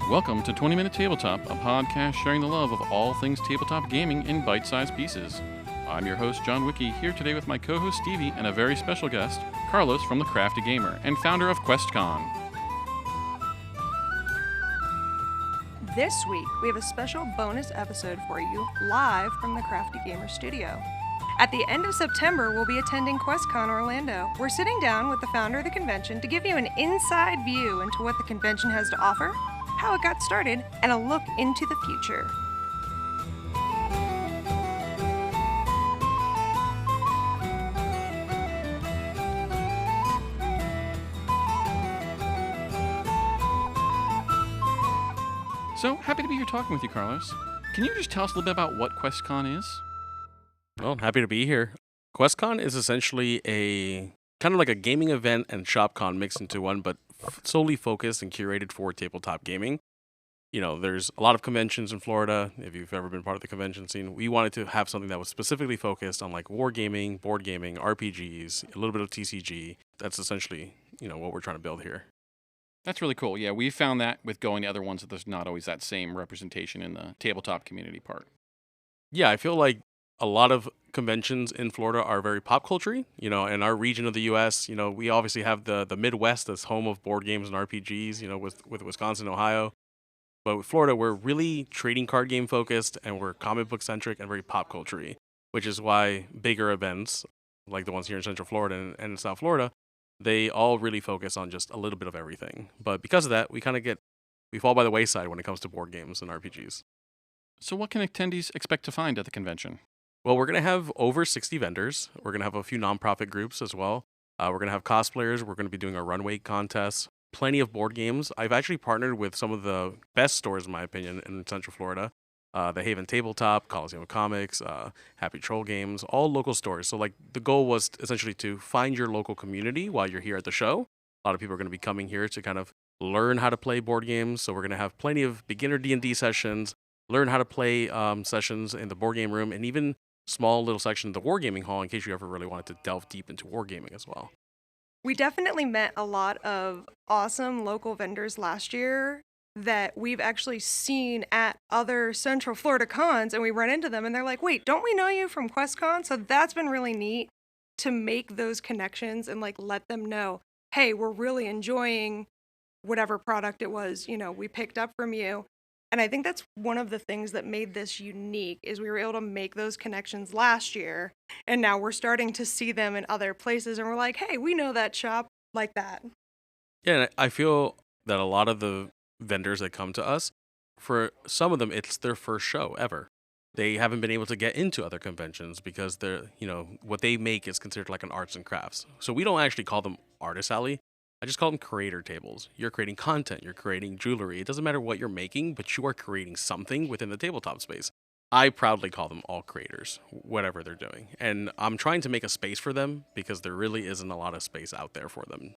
Welcome to 20 Minute Tabletop, a podcast sharing the love of all things tabletop gaming in bite-sized pieces. I'm your host, John Wiki, here today with my co-host Stevie and a very special guest, Carlos from The Crafty Gamer and founder of QuestCon. This week, we have a special bonus episode for you, live from the Crafty Gamer studio. At the end of September, we'll be attending QuestCon Orlando. We're sitting down with the founder of the convention to give you an inside view into what the convention has to offer, how it got started, and a look into the future. So, happy to be here talking with you, Carlos. Can you just tell us a little bit about what QuestCon is? Well, happy to be here. QuestCon is essentially a kind of like a gaming event and ShopCon mixed into one, but solely focused and curated for tabletop gaming. You know, there's a lot of conventions in Florida. If you've ever been part of the convention scene, we wanted to have something that was specifically focused on like wargaming, board gaming, RPGs, a little bit of TCG. That's essentially, what we're trying to build here. That's really cool. Yeah, we found that with going to other ones that there's not always that same representation in the tabletop community part. Yeah, I feel like a lot of conventions in Florida are very pop culture-y, in our region of the U.S., we obviously have the Midwest that's home of board games and RPGs, with Wisconsin, Ohio. But with Florida, we're really trading card game focused and we're comic book centric and very pop culture-y, which is why bigger events like the ones here in Central Florida and in South Florida, they all really focus on just a little bit of everything. But because of that, we fall by the wayside when it comes to board games and RPGs. So what can attendees expect to find at the convention? Well, we're going to have over 60 vendors. We're going to have a few nonprofit groups as well. We're going to have cosplayers. We're going to be doing a runway contest. Plenty of board games. I've actually partnered with some of the best stores, in my opinion, in Central Florida. The Haven Tabletop, Coliseum of Comics, Happy Troll Games, all local stores. So the goal was essentially to find your local community while you're here at the show. A lot of people are going to be coming here to kind of learn how to play board games. So we're going to have plenty of beginner D&D sessions, learn how to play sessions in the board game room, and even small little section of the wargaming hall in case you ever really wanted to delve deep into wargaming as well. We definitely met a lot of awesome local vendors last year that we've actually seen at other Central Florida cons, and we run into them and they're like, wait, don't we know you from QuestCon? So that's been really neat to make those connections and let them know, hey, we're really enjoying whatever product it was, we picked up from you. And I think that's one of the things that made this unique is we were able to make those connections last year, and now we're starting to see them in other places, and we're like, hey, we know that shop like that. Yeah, and I feel that a lot of the vendors that come to us, for some of them, it's their first show ever. They haven't been able to get into other conventions because what they make is considered like an arts and crafts. So we don't actually call them artist alley. I just call them creator tables. You're creating content, you're creating jewelry. It doesn't matter what you're making, but you are creating something within the tabletop space. I proudly call them all creators, whatever they're doing. And I'm trying to make a space for them because there really isn't a lot of space out there for them.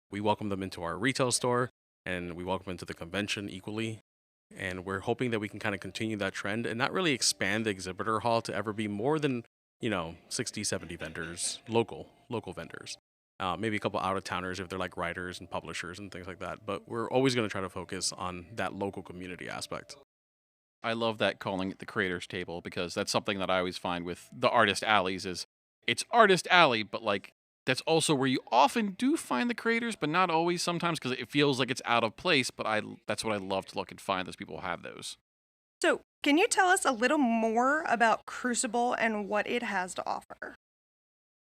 We welcome them into our retail store and we welcome them into the convention equally. And we're hoping that we can kind of continue that trend and not really expand the exhibitor hall to ever be more than, 60, 70 vendors, local vendors. Maybe a couple out-of-towners if they're like writers and publishers and things like that. But we're always going to try to focus on that local community aspect. I love that calling it the creators table because that's something that I always find with the artist alleys is it's artist alley, but that's also where you often do find the creators, but not always sometimes because it feels like it's out of place. But that's what I love to look and find. Those people have those. So can you tell us a little more about Crucible and what it has to offer?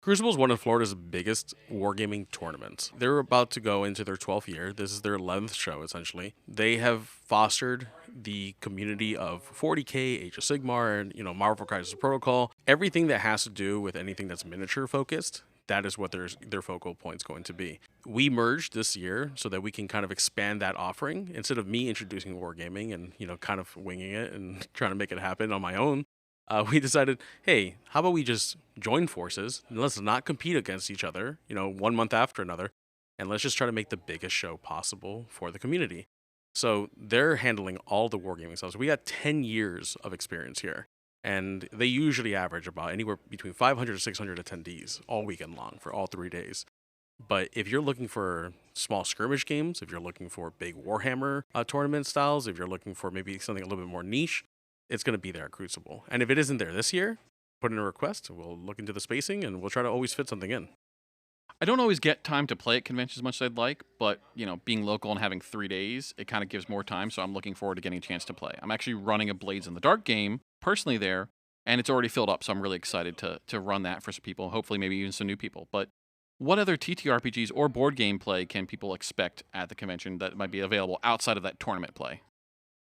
Crucible is one of Florida's biggest wargaming tournaments. They're about to go into their 12th year. This is their 11th show, essentially. They have fostered the community of 40K, Age of Sigmar, and, Marvel Crisis Protocol. Everything that has to do with anything that's miniature-focused, that is what their focal point's going to be. We merged this year so that we can kind of expand that offering. Instead of me introducing wargaming and, kind of winging it and trying to make it happen on my own, we decided, hey, how about we just join forces and let's not compete against each other, 1 month after another, and let's just try to make the biggest show possible for the community. So they're handling all the wargaming stuff. So we got 10 years of experience here, and they usually average about anywhere between 500 to 600 attendees all weekend long for all 3 days. But if you're looking for small skirmish games, if you're looking for big Warhammer tournament styles, if you're looking for maybe something a little bit more niche, it's going to be there at Crucible. And if it isn't there this year, put in a request. We'll look into the spacing and we'll try to always fit something in. I don't always get time to play at conventions as much as I'd like, but, being local and having 3 days, it kind of gives more time, so I'm looking forward to getting a chance to play. I'm actually running a Blades in the Dark game personally there, and it's already filled up, so I'm really excited to run that for some people, hopefully maybe even some new people. But what other TTRPGs or board game play can people expect at the convention that might be available outside of that tournament play?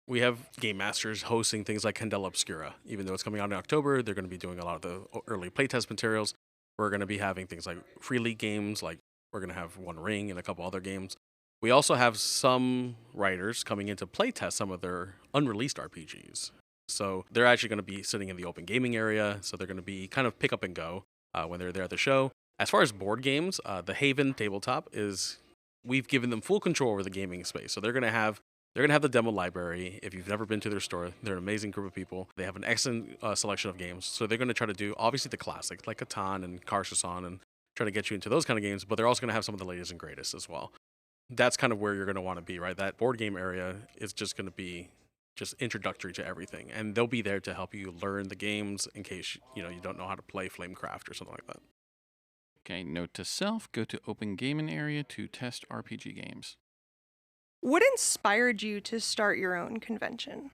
We have game masters hosting things like Candela Obscura. Even though it's coming out in October, they're going to be doing a lot of the early playtest materials. We're going to be having things like free league games, like we're going to have One Ring and a couple other games. We also have some writers coming in to playtest some of their unreleased RPGs. So they're actually going to be sitting in the open gaming area, so they're going to be kind of pick up and go when they're there at the show. As far as board games, the Haven Tabletop we've given them full control over the gaming space. So they're going to have the demo library. If you've never been to their store, they're an amazing group of people. They have an excellent selection of games. So they're going to try to do, obviously, the classics, like Catan and Carcassonne, and try to get you into those kind of games, but they're also going to have some of the latest and greatest as well. That's kind of where you're going to want to be, right? That board game area is just going to be just introductory to everything. And they'll be there to help you learn the games in case, you don't know how to play Flamecraft or something like that. Okay, note to self, go to open gaming area to test RPG games. What inspired you to start your own convention?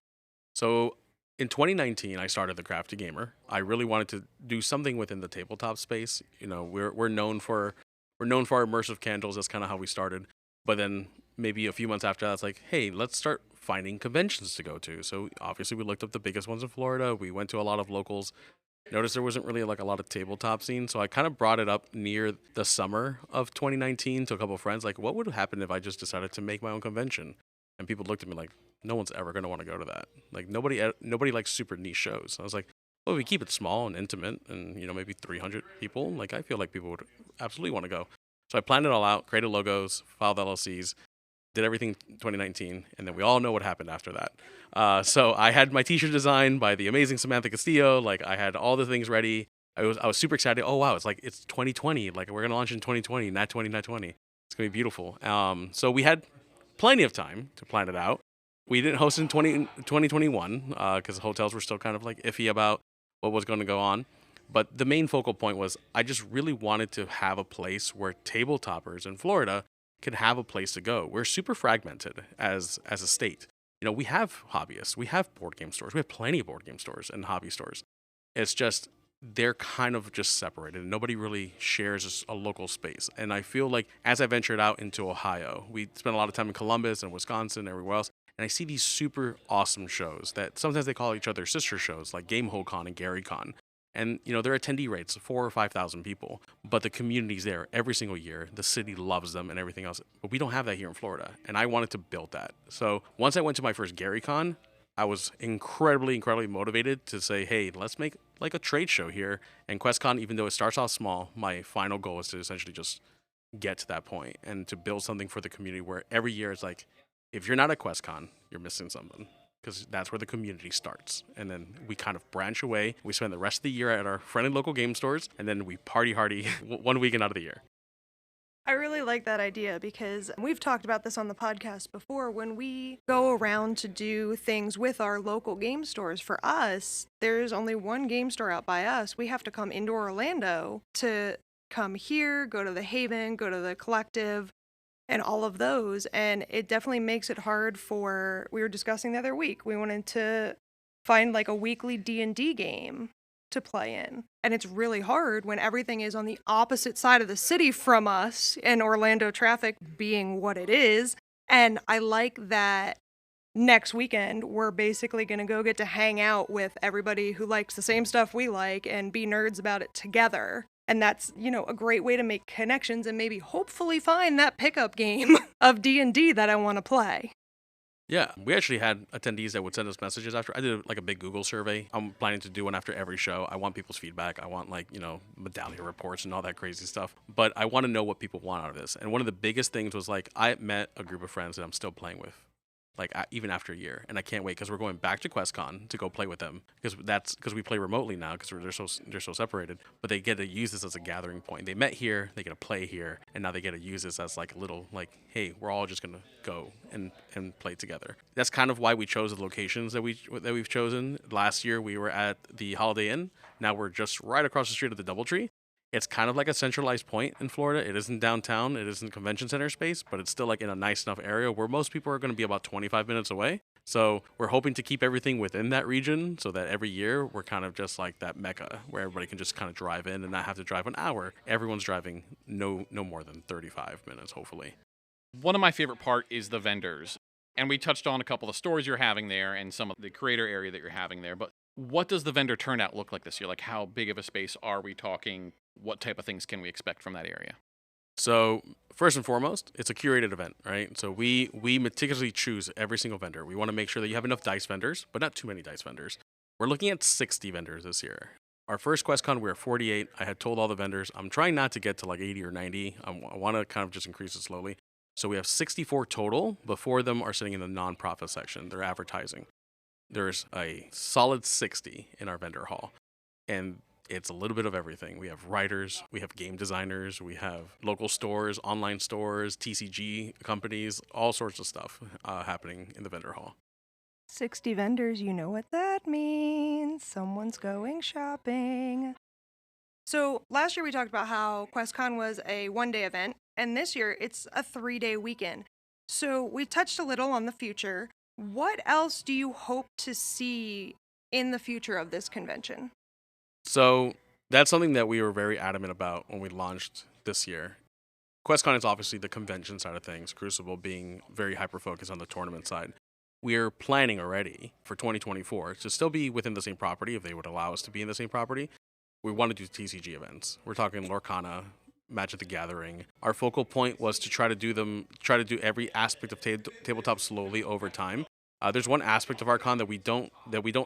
So in 2019, I started the Crafty Gamer. I really wanted to do something within the tabletop space. We're known for our immersive candles. That's kind of how we started. But then maybe a few months after that, it's like, hey, let's start finding conventions to go to. So obviously we looked up the biggest ones in Florida. We went to a lot of locals. Noticed there wasn't really like a lot of tabletop scene, so I kind of brought it up near the summer of 2019 to a couple of friends, like, what would happen if I just decided to make my own convention? And people looked at me like, no one's ever going to want to go to that. Like, nobody likes super niche shows. I was like, well, if we keep it small and intimate and, maybe 300 people, like, I feel like people would absolutely want to go. So I planned it all out, created logos, filed LLCs, did everything 2019, and then we all know what happened after that. So I had my t-shirt designed by the amazing Samantha Castillo. Like, I had all the things ready. I was super excited. Oh wow, it's 2020. Like, we're gonna launch in 2020, not 2020. It's gonna be beautiful. So we had plenty of time to plan it out. We didn't host in 2021 because hotels were still kind of like iffy about what was going to go on. But the main focal point was I just really wanted to have a place where tabletoppers in Florida could have a place to go. We're super fragmented as a state. We have hobbyists, we have board game stores, we have plenty of board game stores and hobby stores. It's just they're kind of just separated. Nobody really shares a local space. And I feel like as I ventured out into Ohio, we spent a lot of time in Columbus and Wisconsin and everywhere else. And I see these super awesome shows that sometimes they call each other sister shows, like GameholeCon and GaryCon. And, their attendee rates, 4,000 or 5,000 people. But the community's there every single year. The city loves them and everything else. But we don't have that here in Florida. And I wanted to build that. So once I went to my first GaryCon, I was incredibly, incredibly motivated to say, hey, let's make like a trade show here. And QuestCon, even though it starts off small, my final goal is to essentially just get to that point and to build something for the community where every year it's like, if you're not at QuestCon, you're missing something. Because that's where the community starts. And then we kind of branch away. We spend the rest of the year at our friendly local game stores, and then we party hardy 1 weekend out of the year. I really like that idea because we've talked about this on the podcast before. When we go around to do things with our local game stores, for us, there's only one game store out by us. We have to come into Orlando to come here, go to the Haven, go to the Collective, and all of those. And it definitely makes it hard we were discussing the other week, we wanted to find like a weekly D&D game to play in. And it's really hard when everything is on the opposite side of the city from us, and Orlando traffic being what it is. And I like that next weekend, we're basically going to go get to hang out with everybody who likes the same stuff we like and be nerds about it together. And that's, a great way to make connections and maybe hopefully find that pickup game of D&D that I want to play. Yeah, we actually had attendees that would send us messages after. I did like a big Google survey. I'm planning to do one after every show. I want people's feedback. I want medallion reports and all that crazy stuff. But I want to know what people want out of this. And one of the biggest things was like, I met a group of friends that I'm still playing with even after a year, and I can't wait because we're going back to QuestCon to go play with them because we play remotely now because they're so separated. But they get to use this as a gathering point. They met here, they get to play here, and now they get to use this as like a little hey, we're all just gonna go and play together. That's kind of why we chose the locations that we've chosen. Last year we were at the Holiday Inn. Now we're just right across the street of the DoubleTree. It's kind of like a centralized point in Florida. It isn't downtown. It isn't convention center space, but it's still like in a nice enough area where most people are going to be about 25 minutes away. So we're hoping to keep everything within that region so that every year we're kind of just like that mecca where everybody can just kind of drive in and not have to drive an hour. Everyone's driving no more than 35 minutes, hopefully. One of my favorite part is the vendors. And we touched on a couple of stores you're having there and some of the creator area that you're having there. But what does the vendor turnout look like this year? Like, how big of a space are we talking? What type of things can we expect from that area? So first and foremost, it's a curated event, right? So we meticulously choose every single vendor. We want to make sure that you have enough dice vendors, but not too many dice vendors. We're looking at 60 vendors this year. Our first QuestCon, we were 48. I had told all the vendors, I'm trying not to get to like 80 or 90. I want to kind of just increase it slowly. So we have 64 total. Before them are sitting in the nonprofit section. They're advertising. There's a solid 60 in our vendor hall. And it's a little bit of everything. We have writers, we have game designers, we have local stores, online stores, TCG companies, all sorts of stuff happening in the vendor hall. 60 vendors, you know what that means. Someone's going shopping. So last year we talked about how QuestCon was a one-day event, and this year it's a 3-day weekend. So we touched a little on the future. What else do you hope to see in the future of this convention? So that's something that we were very adamant about when we launched this year. QuestCon is obviously the convention side of things, Crucible being very hyper-focused on the tournament side. We're planning already for 2024 to still be within the same property if they would allow us to be in the same property. We want to do TCG events. We're talking Lorcana, Magic the Gathering. Our focal point was to try to do every aspect of tabletop slowly over time. There's one aspect of our con that we don't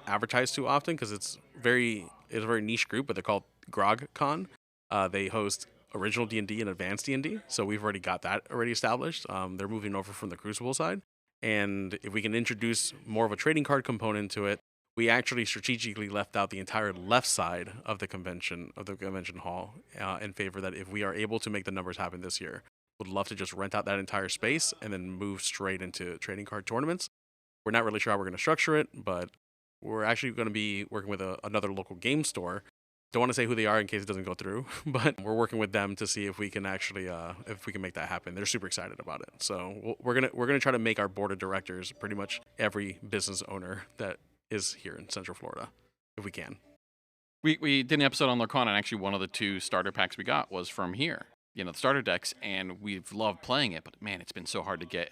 advertise too often because it's a very niche group, but they're called Grog Con. They host original D&D and advanced D&D, so we've already got that already established. They're moving over from the Crucible side, and if we can introduce more of a trading card component to it, we actually strategically left out the entire left side of the convention hall in favor that if we are able to make the numbers happen this year, would love to just rent out that entire space and then move straight into trading card tournaments. We're not really sure how we're going to structure it, but we're actually going to be working with another local game store. Don't want to say who they are in case it doesn't go through, but we're working with them to see if we can actually if we can make that happen. They're super excited about it. So we're gonna try to make our board of directors pretty much every business owner that is here in Central Florida, if we can. We did an episode on Lorcana, and actually one of the 2 starter packs we got was from here. The starter decks, and we've loved playing it, but man, it's been so hard to get,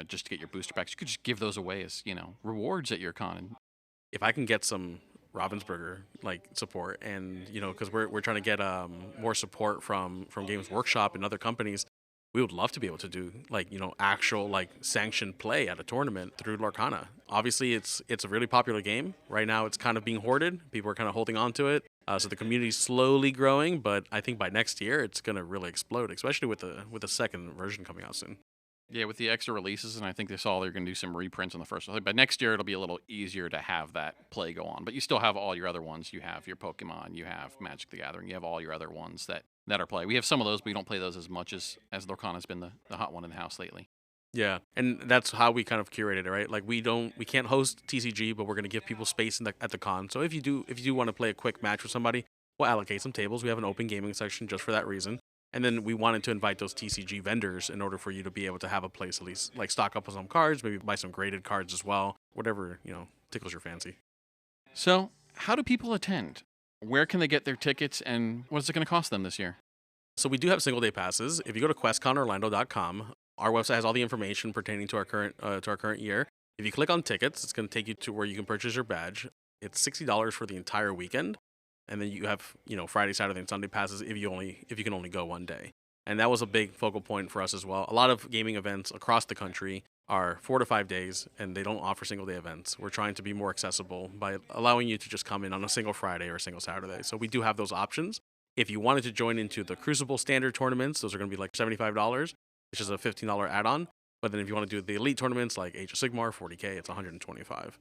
just to get your booster packs. You could just give those away as, rewards at your con. If I can get some Ravensburger support, and because we're trying to get more support from Games Workshop and other companies, we would love to be able to do actual sanctioned play at a tournament through Lorcana. Obviously, it's a really popular game right now. It's kind of being hoarded. People are kind of holding on to it. So the community's slowly growing, but I think by next year it's going to really explode, especially with the second version coming out soon. Yeah, with the extra releases, and I think they're going to do some reprints on the first one. But next year it'll be a little easier to have that play go on. But you still have all your other ones. You have your Pokemon, you have Magic the Gathering, you have all your other ones that are play. We have some of those, but we don't play those as much as Lorcana's been the hot one in the house lately. Yeah, and that's how we kind of curated it, right? We can't host TCG, but we're going to give people space at the con. So if you do want to play a quick match with somebody, we'll allocate some tables. We have an open gaming section just for that reason. And then we wanted to invite those TCG vendors in order for you to be able to have a place at least stock up on some cards, maybe buy some graded cards as well, whatever, tickles your fancy. So how do people attend? Where can they get their tickets, and what is it going to cost them this year? So we do have single day passes. If you go to questconorlando.com, our website has all the information pertaining to our current year. If you click on tickets, it's going to take you to where you can purchase your badge. It's $60 for the entire weekend. And then you have, Friday, Saturday, and Sunday passes if you can only go one day. And that was a big focal point for us as well. A lot of gaming events across the country are 4 to 5 days, and they don't offer single day events. We're trying to be more accessible by allowing you to just come in on a single Friday or a single Saturday. So we do have those options. If you wanted to join into the Crucible standard tournaments, those are going to be $75, which is a $15 add-on. But then if you want to do the elite tournaments like Age of Sigmar, 40K, it's 125.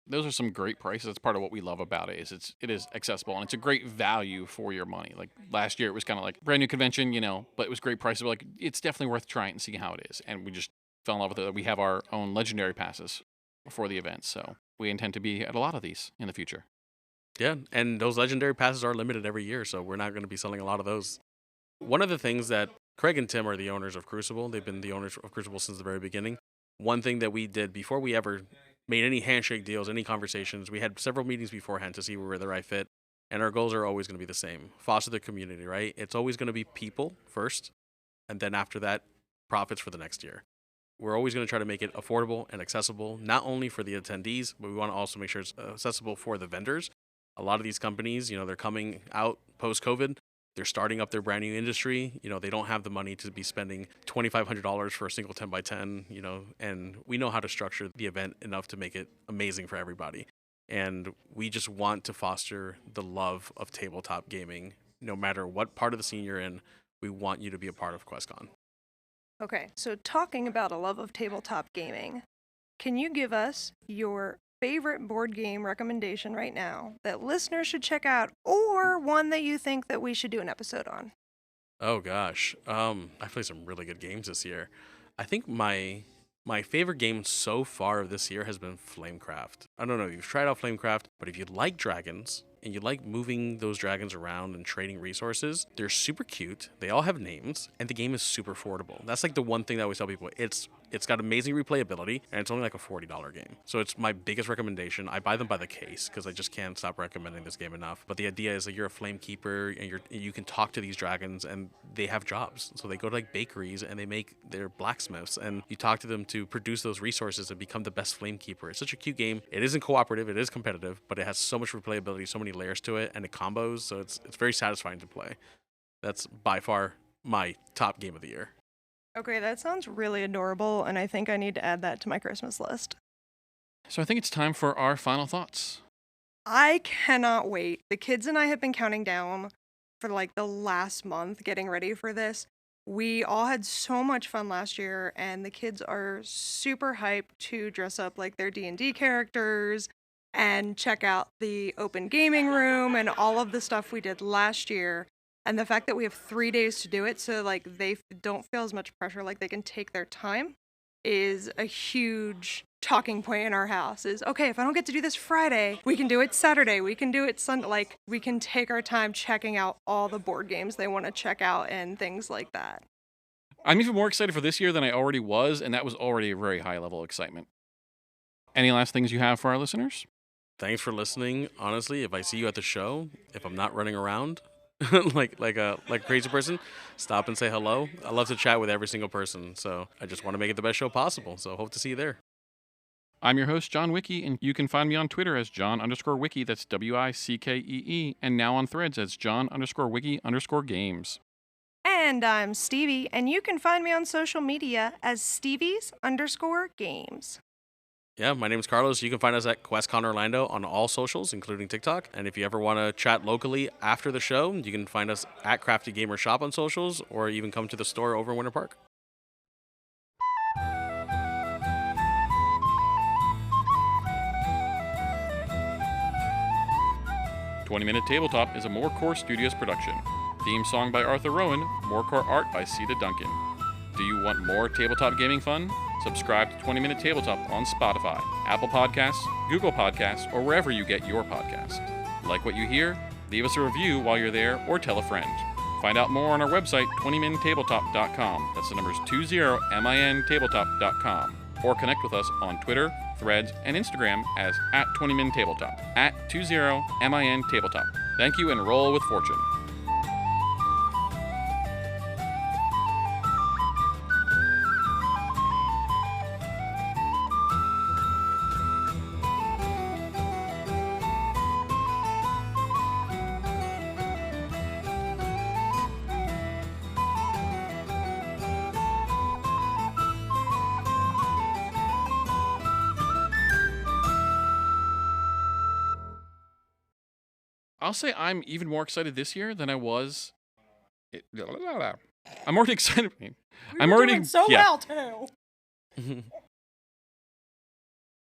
Those are some great prices. That's part of what we love about it. It is accessible and it's a great value for your money. Like last year, it was kind of like brand new convention, but it was great prices. But like it's definitely worth trying and seeing how it is. And we just fell in love with it. We have our own legendary passes for the event, so we intend to be at a lot of these in the future. Yeah, and those legendary passes are limited every year, so we're not going to be selling a lot of those. One of the things that Craig and Tim are the owners of Crucible. They've been the owners of Crucible since the very beginning. One thing that we did before we ever made any handshake deals, any conversations, we had several meetings beforehand to see where we were the right fit. And our goals are always going to be the same. Foster the community, right? It's always going to be people first, and then after that, profits for the next year. We're always going to try to make it affordable and accessible, not only for the attendees, but we want to also make sure it's accessible for the vendors. A lot of these companies, they're coming out post-COVID. They're starting up their brand new industry. They don't have the money to be spending $2,500 for a single 10x10, and we know how to structure the event enough to make it amazing for everybody. And we just want to foster the love of tabletop gaming. No matter what part of the scene you're in, we want you to be a part of QuestCon. Okay, so talking about a love of tabletop gaming, can you give us your favorite board game recommendation right now that listeners should check out, or one that you think that we should do an episode on? Oh gosh, I played some really good games this year. I think my favorite game so far this year has been Flamecraft. I don't know if you've tried out Flamecraft, but if you like dragons and you like moving those dragons around and trading resources, they're super cute. They all have names, and the game is super affordable. That's like the one thing that I always tell people. It's got amazing replayability, and it's only like a $40 game. So it's my biggest recommendation. I buy them by the case because I just can't stop recommending this game enough. But the idea is that you're a flame keeper, and you can talk to these dragons, and they have jobs. So they go to like bakeries, and they make their blacksmiths, and you talk to them to produce those resources and become the best flame keeper. It's such a cute game. It isn't cooperative, it is competitive, but it has so much replayability, so many layers to it, and it combos, so it's very satisfying to play. That's by far my top game of the year. Okay, that sounds really adorable, and I think I need to add that to my Christmas list. So I think it's time for our final thoughts. I cannot wait. The kids and I have been counting down for like the last month getting ready for this. We all had so much fun last year, and the kids are super hyped to dress up like their D&D characters and check out the open gaming room and all of the stuff we did last year. And the fact that we have 3 days to do it, so like they don't feel as much pressure, like they can take their time, is a huge talking point in our house. Is okay, if I don't get to do this Friday, we can do it Saturday, we can do it Sunday. Like we can take our time checking out all the board games they want to check out and things like that. I'm even more excited for this year than I already was, and that was already a very high level of excitement. Any last things you have for our listeners? Thanks for listening. Honestly, if I see you at the show, if I'm not running around like a crazy person, stop and say hello. I love to chat with every single person, so I just want to make it the best show possible. So hope to see you there. I'm your host, John Wiki, and you can find me on Twitter as John_Wiki, that's WICKEE, and now on Threads as John_Wiki_games. And I'm Stevie, and you can find me on social media as Stevies_games. Yeah, my name is Carlos. You can find us at QuestCon Orlando on all socials, including TikTok. And if you ever want to chat locally after the show, you can find us at Crafty Gamer Shop on socials, or even come to the store over in Winter Park. Minute Tabletop is a Morecore Studios production. Theme song by Arthur Rowan, Morecore art by Sita Duncan. Do you want more tabletop gaming fun? Subscribe to 20 Minute Tabletop on Spotify, Apple Podcasts, Google Podcasts, or wherever you get your podcasts. Like what you hear? Leave us a review while you're there or tell a friend. Find out more on our website, 20minutetabletop.com. That's the numbers 20mintabletop.com. Or connect with us on Twitter, Threads, and Instagram as at 20minutetabletop, at 20mintabletop. Thank you and roll with fortune. I'll say I'm even more excited this year than I was. I'm already excited. I'm already doing so well too.